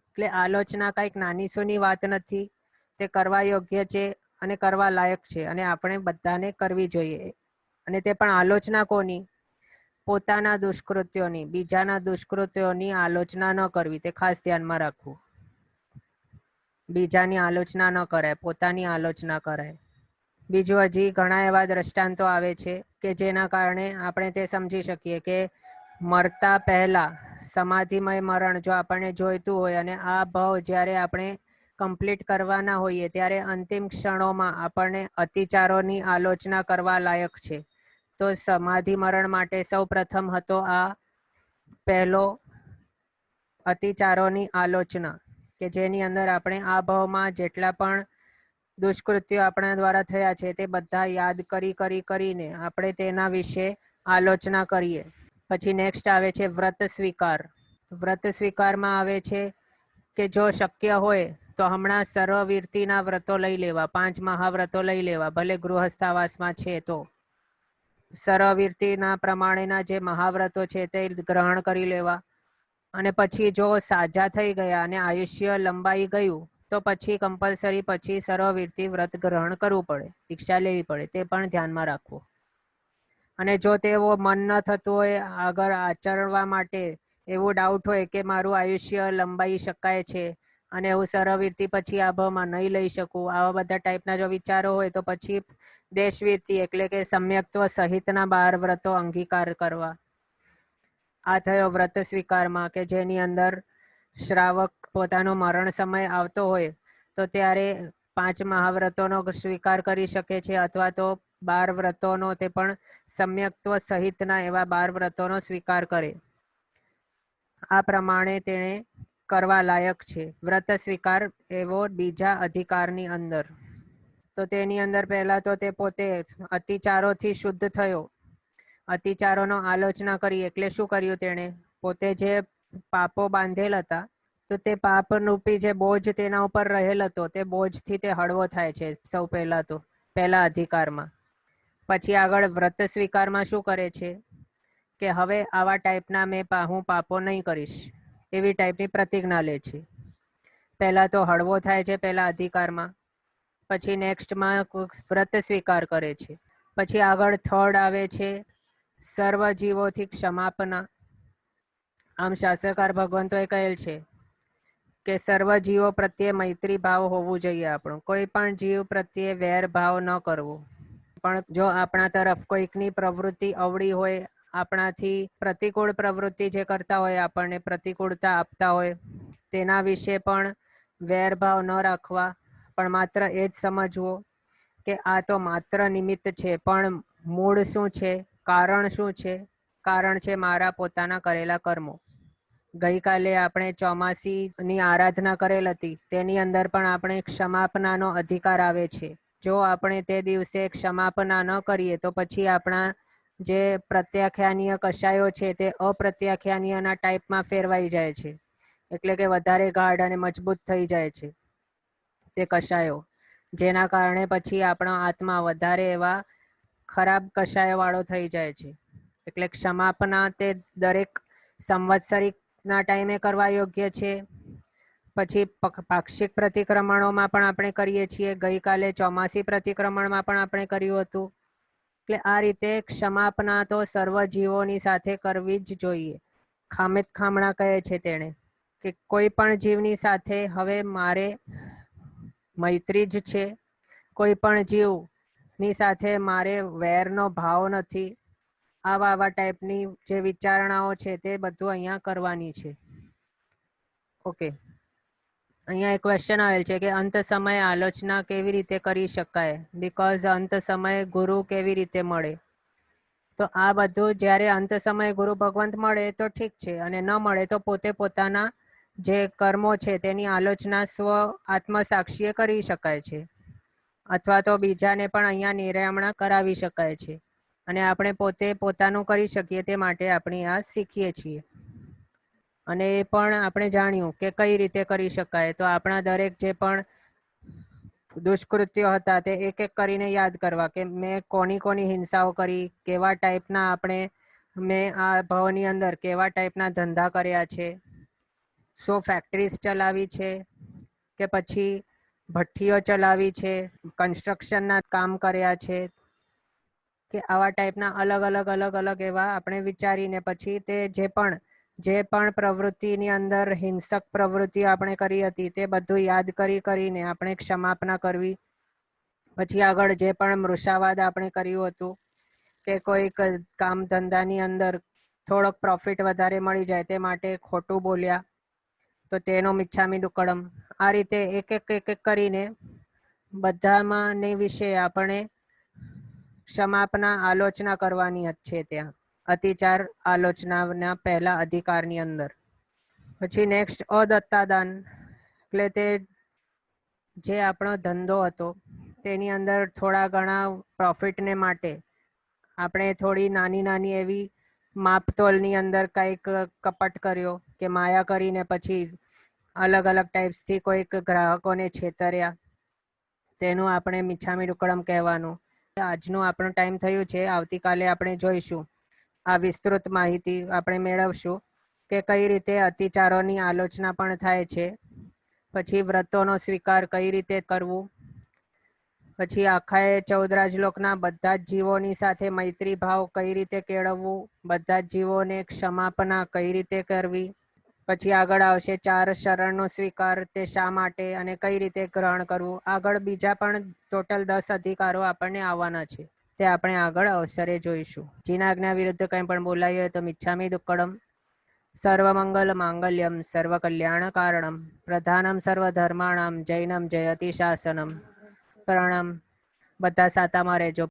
એટલે આલોચના કંઈક નાની સૂની વાત નથી, તે કરવા યોગ્ય છે અને કરવા લાયક છે અને આપણે બધાને કરવી જોઈએ. અને તે પણ આલોચના કોની? પોતાના દુષ્કૃત્યોની, બીજાના દુષ્કૃત્યોની આલોચના ન કરવી, તે ખાસ ધ્યાનમાં રાખવું. બીજાની આલોચના ન કરાય, પોતાની આલોચના કરાય. બીજું હજી ઘણા એવા દ્રષ્ટાંતો આવે છે કે જેના કારણે આપણે તે સમજી શકીએ કે મરતા પહેલા સમાધિમય મરણ જો આપણને જોઈતું હોય અને આ ભાવ જ્યારે આપણે કમ્પ્લીટ કરવાના હોઈએ ત્યારે અંતિમ ક્ષણોમાં આપણને અતિચારોની આલોચના કરવા લાયક છે, તો સમાધિ મરણ માટે સૌ પ્રથમ હતો આ પહેલો અતિચારોની આલોચના, કે જેની અંદર આપણે આ ભાવમાં જેટલા પણ દુષ્કૃત્યો આપણા દ્વારા થયા છે તે બધા યાદ કરીને આપણે તેના વિશે આલોચના કરીએ. પછી નેક્સ્ટ આવે છે વ્રત સ્વીકાર. વ્રત સ્વીકારમાં આવે છે કે જો શક્ય હોય તો હમણાં સર્વવીરતીના વ્રતો લઈ લેવા, 5 મહાવ્રતો લઈ લેવા, ભલે ગૃહસ્થાવાસમાં છે તો સર્વવીરતીના પ્રમાણેના જે મહાવ્રતો છે તે ગ્રહણ કરી લેવા. અને પછી જો સાજા થઈ ગયા અને આયુષ્ય લંબાઈ ગયું તો પછી કમ્પલસરી પછી સર્વવીરતી વ્રત ગ્રહણ કરવું પડે, દીક્ષા લેવી પડે, તે પણ ધ્યાનમાં રાખવું. અને જો તેવો મન ન થતું હોય આગળ આચરવા માટે, એવું ડાઉટ હોય કે મારું આયુષ્ય લંબાઈ શકાય છે અને હું સર્વવીરતી પછી આ ભાવમાં નહીં લઈ શકું, આવા બધા ટાઈપના જો વિચારો હોય તો પછી દેશવીરતી એટલે કે સમ્યક્ત્વ સહિતના 12 વ્રતો અંગીકાર કરવા. આ થયો વ્રત સ્વીકારમાં, કે જેની અંદર શ્રાવક પોતાનો મરણ સમય આવતો હોય તો ત્યારે 5 મહાવ્રતોનો સ્વીકાર કરી શકે છે અથવા તો 12 વ્રતોનો, તે પણ સમ્યક્ત્વ સહિતના એવા 12 વ્રતોનો સ્વીકાર કરે. આ પ્રમાણે તેણે કરવા લાયક છે. વ્રત સ્વીકાર એવો બીજા અધિકારની અંદર. તો તેની અંદર પહેલા તો તે પોતે અતિચારોથી શુદ્ધ થયો. અતિચારોનો આલોચના કરી એટલે શું કર્યું તેણે? પોતે જે પાપો બાંધેલ હતા તો તે પાપરૂપી જે બોજ તેના ઉપર રહેલ હતો તે બોજથી તે હળવો થાય છે સૌ પહેલા તો, પહેલા અધિકારમાં. પછી આગળ વ્રત સ્વીકારમાં શું કરે છે કે હવે આવા ટાઈપના હું પાપો નહીં કરીશ એવી ટાઈપની પ્રતિજ્ઞા લે છે. પહેલા તો હળવો થાય છે પહેલા અધિકારમાં, પછી નેક્સ્ટમાં વ્રત સ્વીકાર કરે છે. પછી આગળ થર્ડ આવે છે સર્વ જીવોથી ક્ષમાપના. આમ શાસ્ત્રકાર ભગવંતોએ કહેલ છે કે સર્વ જીવો પ્રત્યે મૈત્રી ભાવ હોવું જોઈએ આપણું, કોઈ પણ જીવ પ્રત્યે વેર ભાવ ન કરવો. પણ જો આપણા તરફ કોઈકની પ્રવૃત્તિ અવળી હોય, આપણાથી પ્રતિકૂળ પ્રવૃત્તિ જે કરતા હોય, આપણને પ્રતિકૂળતા આપતા હોય, તેના વિશે પણ વેરભાવ ન રાખવા, પણ માત્ર એ જ સમજવું કે આ તો માત્ર નિમિત્ત છે, પણ મૂળ શું છે, કારણ શું છે? કારણ છે મારા પોતાના કરેલા કર્મો. ગઈકાલે આપણે ચોમાસીની આરાધના કરેલ હતી, તેની અંદર પણ આપણે ક્ષમાપનાનો અધિકાર આવે છે. જો આપણે તે દિવસે ક્ષમાપના ન કરીએ તો પછી આપણા જે પ્રત્યાખ્યાનીય કશાયો છે તે અપ્રત્યાખ્યાનીયના ટાઈપમાં ફેરવાઈ જાય છે, એટલે કે વધારે ગાઢ અને મજબૂત થઈ જાય છે તે કશાયો, જેના કારણે પછી આપણો આત્મા વધારે એવા ખરાબ કશાયવાળો થઈ જાય છે. એટલે ક્ષમાપના તે દરેક સંવત્સરિકના ટાઈમે કરવા યોગ્ય છે. પછી પાક્ષિક પ્રતિક્રમણોમાં પણ આપણે કરીએ છીએ. ગઈકાલે ચોમાસી પ્રતિક્રમણમાં પણ આપણે કર્યું હતું. એટલે આ રીતે ક્ષમાપના તો સર્વ જીવોની સાથે કરવી જ જોઈએ. ખામેત ખામણા કહે છે તેણે કે કોઈ પણ જીવની સાથે હવે મારે મૈત્રી જ છે, કોઈ પણ જીવની સાથે મારે વેરનો ભાવ નથી. આવા ટાઈપની જે વિચારણાઓ છે તે બધું અહીંયા કરવાની છે. ઓકે, અહીંયા એક ક્વેશ્ચન આવેલ છે કે અંત સમયે આલોચના કેવી રીતે કરી શકાય, બીકોઝ અંત સમયે ગુરુ કેવી રીતે મળે. તો આ બધું જ્યારે અંત સમયે ગુરુ ભગવંત મળે તો ઠીક છે, અને ન મળે તો પોતે પોતાના જે કર્મો છે તેની આલોચના સ્વ આત્મસાક્ષીએ કરી શકાય છે, અથવા તો બીજાને પણ અહીંયા નિરામણા કરાવી શકાય છે, અને આપણે પોતે પોતાનું કરી શકીએ તે માટે આપણે આ શીખીએ છીએ. અને એ પણ આપણે જાણ્યું કે કઈ રીતે કરી શકાય. તો આપણા દરેક જે પણ દુષ્કૃત્યો હતા તે એક એક કરીને યાદ કરવા કે મેં કોની કોની હિંસાઓ કરી, કેવા ટાઈપના મેં આ ભાવની અંદર કેવા ટાઈપના ધંધા કર્યા છે, શું ફેક્ટરીઝ ચલાવી છે કે પછી ભઠ્ઠીઓ ચલાવી છે, કન્સ્ટ્રક્શનના કામ કર્યા છે, કે આવા ટાઈપના અલગ અલગ અલગ અલગ એવા આપણે વિચારીને પછી તે જે પણ પ્રવૃત્તિની અંદર હિંસક પ્રવૃત્તિઓ આપણે કરી હતી તે બધું યાદ કરીને આપણે ક્ષમાપના કરવી. પછી આગળ જે પણ મૃષાવાદ આપણે કર્યું હતું કે કોઈક કામ ધંધાની અંદર થોડોક પ્રોફિટ વધારે મળી જાય તે માટે ખોટું બોલ્યા તો તેનો મિચ્છામી દુક્કડમ. આ રીતે એક એક કરીને બધામાં વિશે આપણે ક્ષમાપના આલોચના કરવાની જ છે ત્યાં અતિચાર આલોચનાના પહેલા અધિકારની અંદર. પછી નેક્સ્ટ અદત્તાદાન, એટલે તે જે આપણો ધંધો હતો તેની અંદર થોડા ઘણા પ્રોફિટને માટે આપણે થોડી નાની નાની એવી માપતોલની અંદર કંઈક કપટ કર્યો કે માયા કરીને પછી અલગ અલગ ટાઈપ્સથી કોઈક ગ્રાહકોને છેતર્યા, તેનું આપણે મિચ્છામી દુક્કડમ કહેવાનું. આજનું આપણો ટાઈમ થયું છે, આવતીકાલે આપણે જોઈશું આ વિસ્તૃત માહિતી આપણે મેળવશું કે કઈ રીતે અતિચારોની આલોચના પણ થાય છે, પછી વ્રતોનો સ્વીકાર કઈ રીતે કરવું, પછી આખા 14 રાજલોકના બધા જ જીવોની સાથે મૈત્રી ભાવ કઈ રીતે કેળવવું, બધા જ જીવોને ક્ષમાપના કઈ રીતે કરવી, પછી આગળ આવશે 4 શરણનો સ્વીકાર, તે શા માટે અને કઈ રીતે ગ્રહણ કરવું. આગળ બીજા પણ ટોટલ 10 અધિકારો આપણને આવવાના છે, તે આપણે આગળ અવસરે જોઈશું. જીના આજ્ઞા વિરુદ્ધ કંઈ પણ બોલાયું હોય તો મિચ્છામી દુક્કડમ. સર્વમંગલ માંગલ્યમ સર્વકલ્યાણ કારણમ પ્રધાનમ સર્વધર્માણામ જૈનમ જયતિ શાસનમ. પ્રણામ. બધા સાતામાં રહેજો.